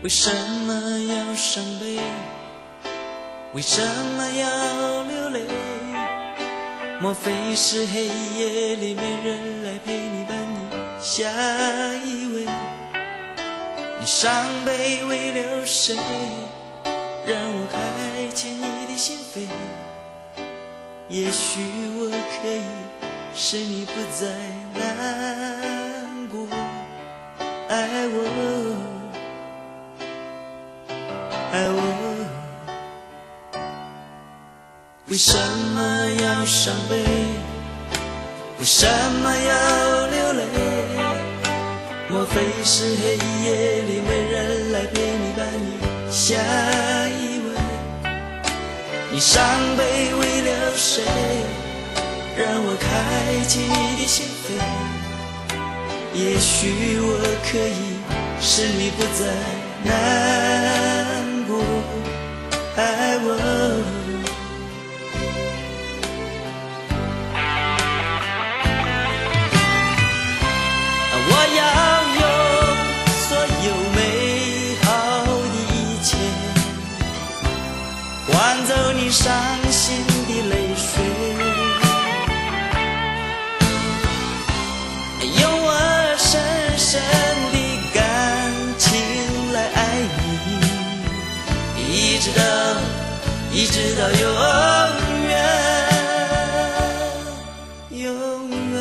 为什么要伤悲？为什么要流泪？莫非是黑夜里没人来陪你伴你下一位？你伤悲为了谁？让我开启你的心扉。也许我可以使你不再难过，爱我，爱我。为什么要伤悲？为什么要流泪？莫非是黑夜里没人来陪你伴你下一位？你伤悲为了谁？让我开启你的心扉。也许我可以使你不再难过，爱我。我要用所有美好的一切换走你伤心的泪水，用我深深的感情来爱你，一直到永远，永远。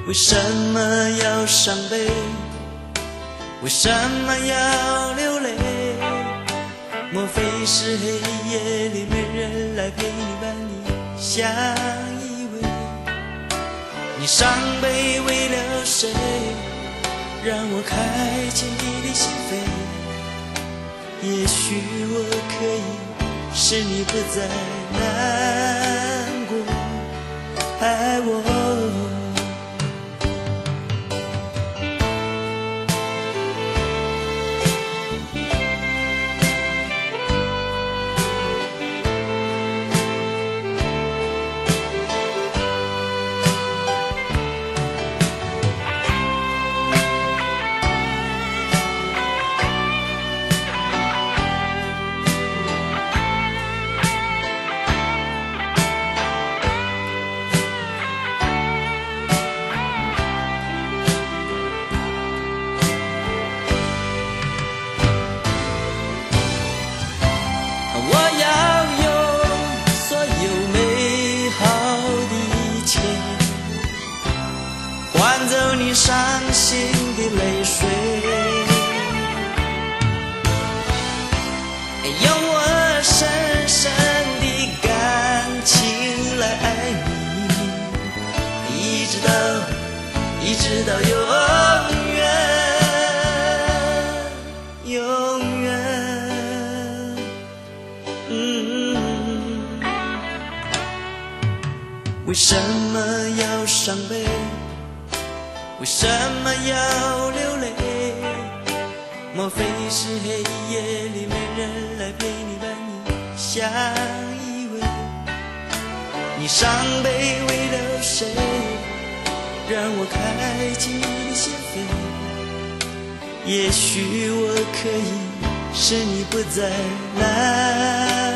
为什么要伤悲？为什么要流泪？莫非是黑夜里没人来陪你伴你下一位？你伤悲为了谁？让我开启你的心扉。也许我可以使你不再难过，爱我。换走你伤心的泪水，用我深深的感情来爱你，一直到永远，永远。为什么要伤悲？为什么要流泪？莫非是黑夜里没人来陪你伴你下一位？你伤悲为了谁？让我开启你的心扉。也许我可以使你不再难